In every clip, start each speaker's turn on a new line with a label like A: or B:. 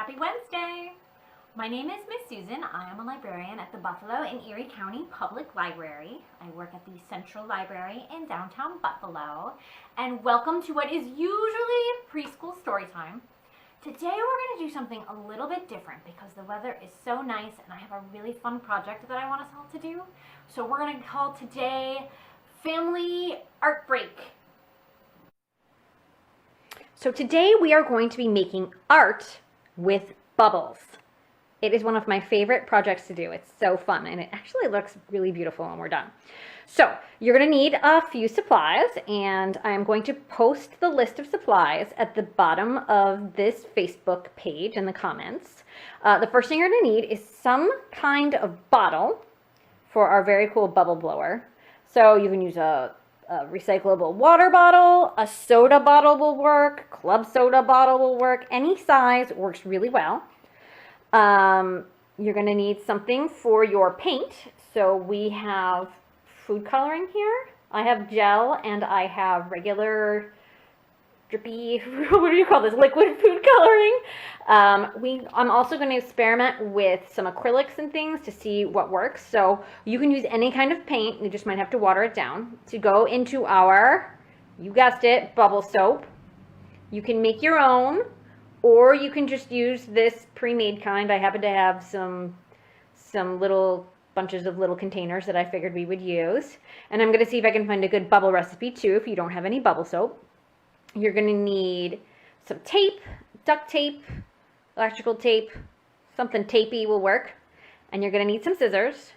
A: Happy Wednesday! My name is Miss Susan. I am a librarian at the Buffalo and Erie County Public Library. I work at the Central Library in downtown Buffalo. And welcome to what is usually preschool story time. Today we're going to do something a little bit different because the weather is so nice and I have a really fun project that I want us all to do. So we're going to call today Family Art Break. So today we are going to be making art with bubbles. It is one of my favorite projects to do. It's so fun and it actually looks really beautiful when we're done. So you're going to need a few supplies, and I'm going to post the list of supplies at the bottom of this Facebook page in the comments. The first thing you're going to need is some kind of bottle for our very cool bubble blower. So you can use a recyclable water bottle, a soda bottle will work, club soda bottle will work, any size works really well. You're going to need something for your paint. So we have food coloring here. I have gel and I have regular drippy, what do you call this, liquid food coloring. I'm also going to experiment with some acrylics and things to see what works. So you can use any kind of paint. You just might have to water it down to go into our, you guessed it, bubble soap. You can make your own, or you can just use this pre-made kind. I happen to have some little bunches of little containers that I figured we would use. And I'm going to see if I can find a good bubble recipe too if you don't have any bubble soap. You're going to need some tape, duct tape, electrical tape, something tapey will work. And you're going to need some scissors.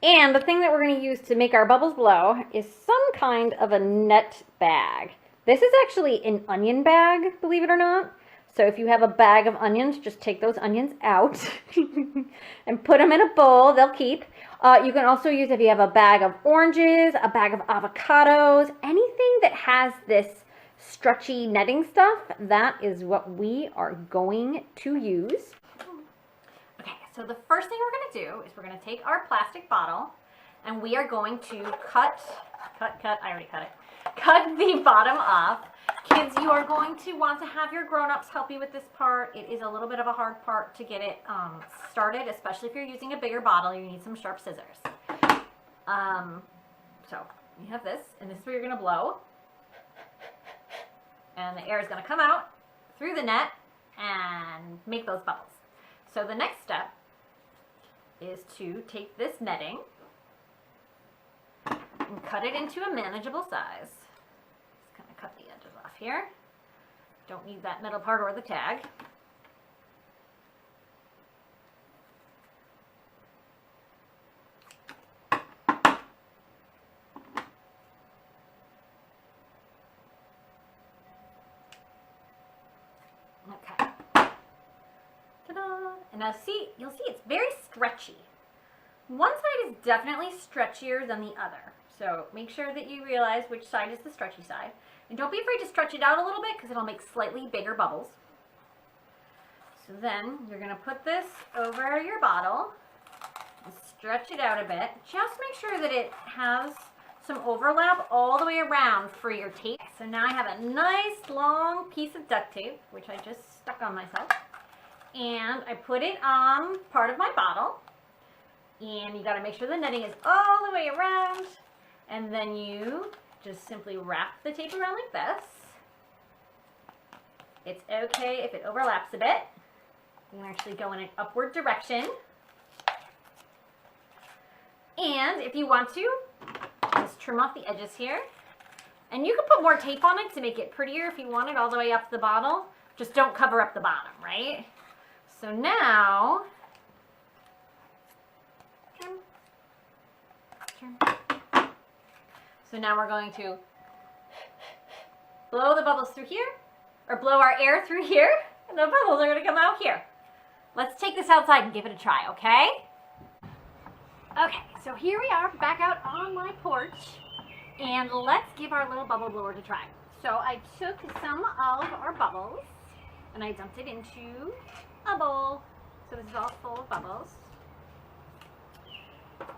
A: And the thing that we're going to use to make our bubbles blow is some kind of a net bag. This is actually an onion bag, believe it or not. So if you have a bag of onions, just take those onions out and put them in a bowl. They'll keep. You can also use, if you have a bag of oranges, a bag of avocados, anything that has this stretchy netting stuff, that is what we are going to use. Okay, so the first thing we're going to do is we're going to take our plastic bottle and we are going to cut the bottom off. Kids, you are going to want to have your grown-ups help you with this part. It is a little bit of a hard part to get it started, especially if you're using a bigger bottle. You need some sharp scissors. So you have this, and this is where you're going to blow. And the air is going to come out through the net and make those bubbles. So the next step is to take this netting and cut it into a manageable size. Just kind of cut the edges off here. Don't need that middle part or the tag. Okay. Ta-da! And now you'll see it's very stretchy. One side is definitely stretchier than the other. So make sure that you realize which side is the stretchy side. And don't be afraid to stretch it out a little bit because it'll make slightly bigger bubbles. So then you're going to put this over your bottle and stretch it out a bit. Just make sure that it has some overlap all the way around for your tape. So now I have a nice long piece of duct tape, which I just stuck on myself. And I put it on part of my bottle. And you got to make sure the netting is all the way around. And then you just simply wrap the tape around like this. It's okay if it overlaps a bit. You can actually go in an upward direction. And if you want to, just trim off the edges here. And you can put more tape on it to make it prettier if you want it all the way up the bottle. Just don't cover up the bottom, right? So now, so now we're going to blow the bubbles through here, or blow our air through here, and the bubbles are going to come out here. Let's take this outside and give it a try, okay? Okay, so here we are back out on my porch, and let's give our little bubble blower a try. So I took some of our bubbles, and I dumped it into a bowl. So this is all full of bubbles.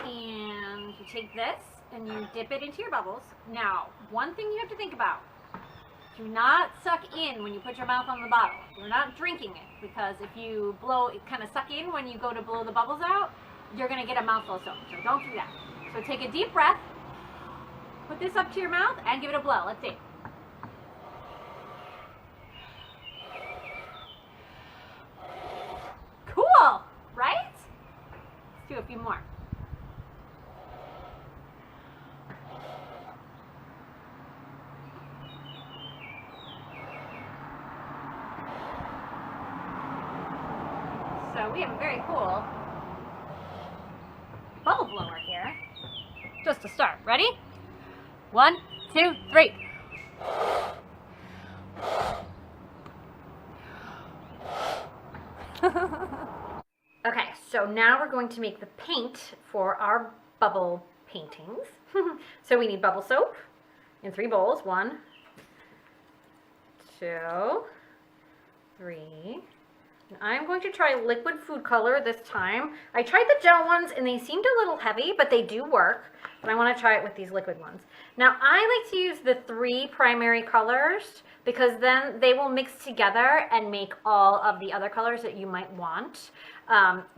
A: And you take this and you dip it into your bubbles. Now, one thing you have to think about, Do not suck in when you put your mouth on the bottle. You're not drinking it, because if you blow, kind of suck in when you go to blow the bubbles out, you're going to get a mouthful of soap. So don't do that. So take a deep breath, put this up to your mouth, and give it a blow. Let's see. Cool, right? Let's do a few more. So we have a very cool bubble blower here. Just to start. Ready? 1, 2, 3. Okay, so now we're going to make the paint for our bubble paintings. So we need bubble soap in 3 bowls. 1, 2, 3. And I'm going to try liquid food color this time. I tried the gel ones and they seemed a little heavy, but they do work. But I want to try it with these liquid ones. Now I like to use the 3 primary colors because then they will mix together and make all of the other colors that you might want.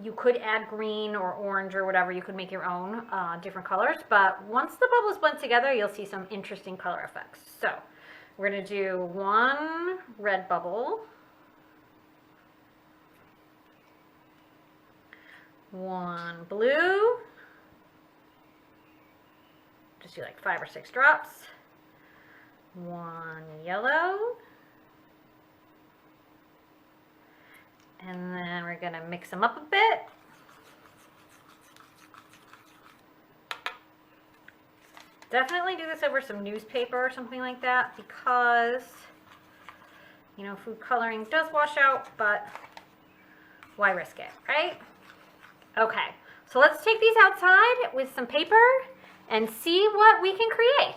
A: You could add green or orange or whatever. You could make your own different colors. But once the bubbles blend together, you'll see some interesting color effects. So we're going to do 1 red bubble. 1 blue, just do like 5 or 6 drops. 1 yellow, and then we're gonna mix them up a bit. Definitely do this over some newspaper or something like that because, you know, food coloring does wash out, but why risk it, right? Okay, so let's take these outside with some paper and see what we can create.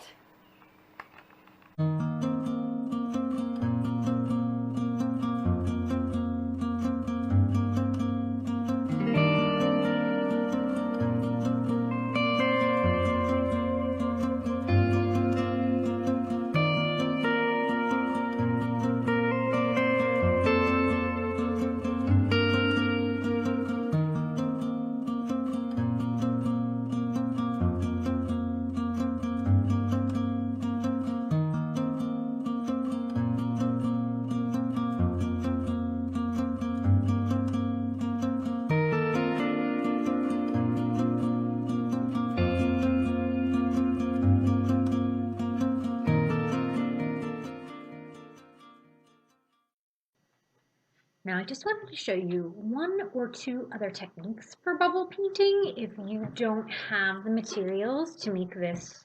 A: Now I just wanted to show you 1 or 2 other techniques for bubble painting if you don't have the materials to make this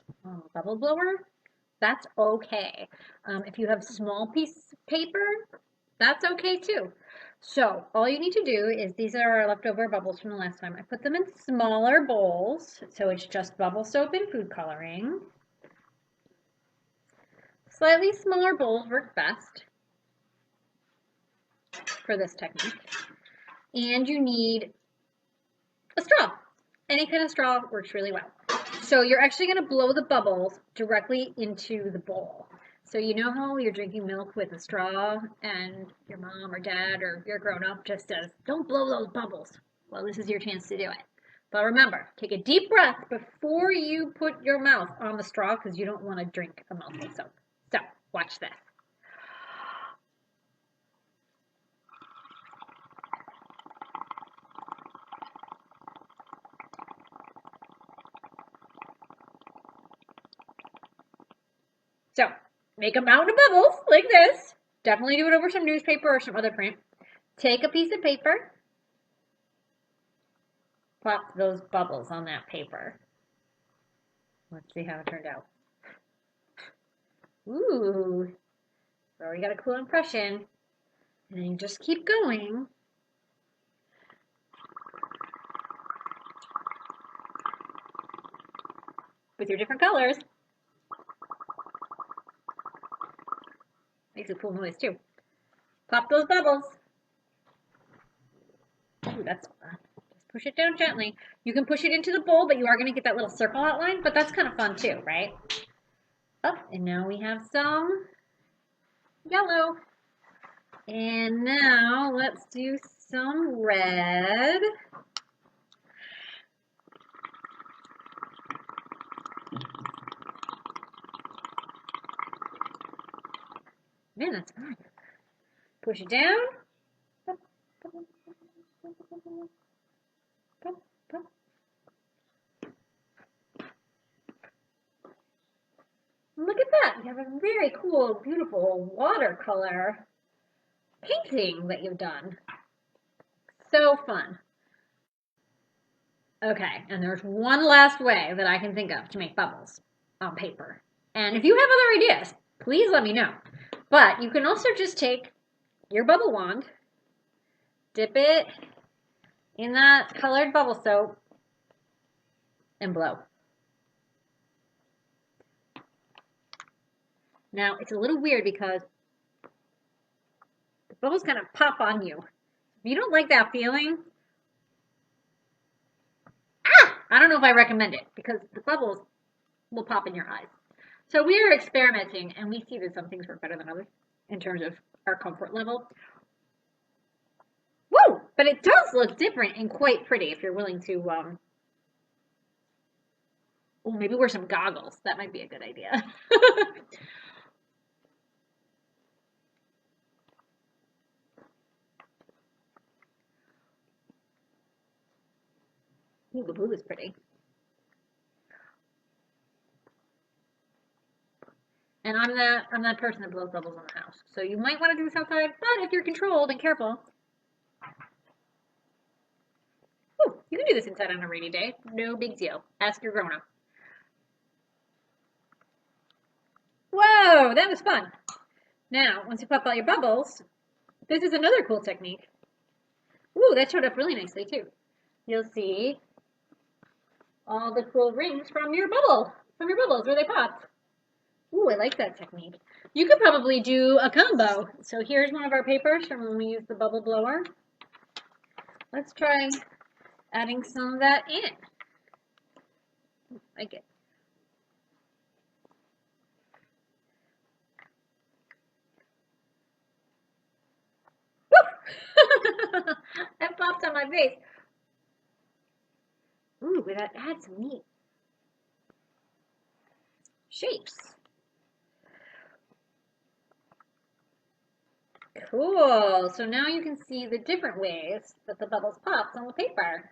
A: bubble blower. That's okay. If you have a small piece of paper, that's okay too. So all you need to do is, these are our leftover bubbles from the last time. I put them in smaller bowls, so it's just bubble soap and food coloring. Slightly smaller bowls work best for this technique. And you need a straw. Any kind of straw works really well. So you're actually going to blow the bubbles directly into the bowl. So you know how you're drinking milk with a straw and your mom or dad or your grown-up just says, don't blow those bubbles. Well, this is your chance to do it. But remember, take a deep breath before you put your mouth on the straw because you don't want to drink a mouthful of soap. So watch this. So make a mountain of bubbles like this. Definitely do it over some newspaper or some other print. Take a piece of paper. Plop those bubbles on that paper. Let's see how it turned out. Ooh, already got a cool impression. And then you just keep going. With your different colors. Makes a cool noise too. Pop those bubbles. Ooh, that's fun. Just push it down gently. You can push it into the bowl, but you are going to get that little circle outline, but that's kind of fun too, right? Oh, and now we have some yellow. And now let's do some red. Man, that's fun. Push it down. Look at that. You have a very cool, beautiful watercolor painting that you've done. So fun. Okay, and there's one last way that I can think of to make bubbles on paper. And if you have other ideas, please let me know. But you can also just take your bubble wand, dip it in that colored bubble soap, and blow. Now, it's a little weird because the bubbles kind of pop on you. If you don't like that feeling, I don't know if I recommend it because the bubbles will pop in your eyes. So we are experimenting, and we see that some things work better than others in terms of our comfort level. Woo! But it does look different and quite pretty if you're willing to, oh, maybe wear some goggles. That might be a good idea. Ooh, the blue is pretty. And I'm that person that blows bubbles in the house. So you might want to do this outside, but if you're controlled and careful, ooh, you can do this inside on a rainy day. No big deal. Ask your grown-up. Whoa, that was fun. Now, once you pop out your bubbles, this is another cool technique. Ooh, that showed up really nicely too. You'll see all the cool rings from your bubbles where they popped. Ooh, I like that technique. You could probably do a combo. So here's one of our papers from when we used the bubble blower. Let's try adding some of that in. Like it. Woo! That popped on my face. Ooh, that adds some neat shapes. Cool. So now you can see the different ways that the bubbles popped on the paper.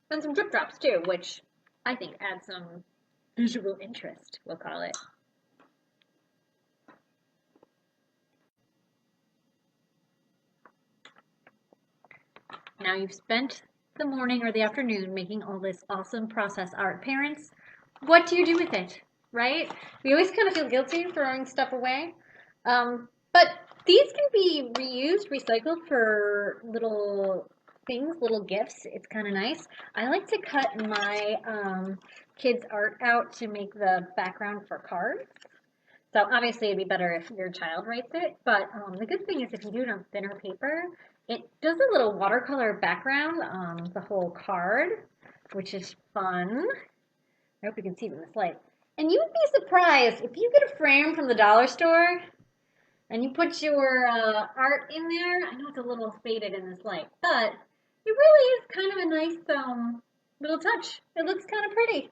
A: And some drip drops too, which I think adds some visual interest, we'll call it. Now you've spent the morning or the afternoon making all this awesome process art. Parents, what do you do with it, right? We always kind of feel guilty throwing stuff away. But these can be reused, recycled for little things, little gifts. It's kind of nice. I like to cut my kids' art out to make the background for cards. So obviously it'd be better if your child writes it, but the good thing is if you do it on thinner paper, it does a little watercolor background on the whole card, which is fun. I hope you can see it in this light. And you would be surprised if you get a frame from the dollar store and you put your art in there. I know it's a little faded in this light, but it really is kind of a nice little touch. It looks kind of pretty.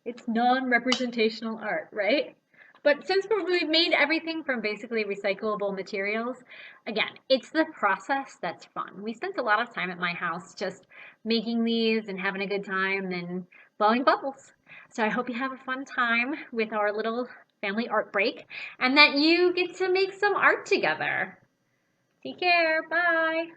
A: It's non-representational art, right? But since we've made everything from basically recyclable materials, again, it's the process that's fun. We spent a lot of time at my house just making these and having a good time and blowing bubbles. So I hope you have a fun time with our little family art break and that you get to make some art together. Take care. Bye.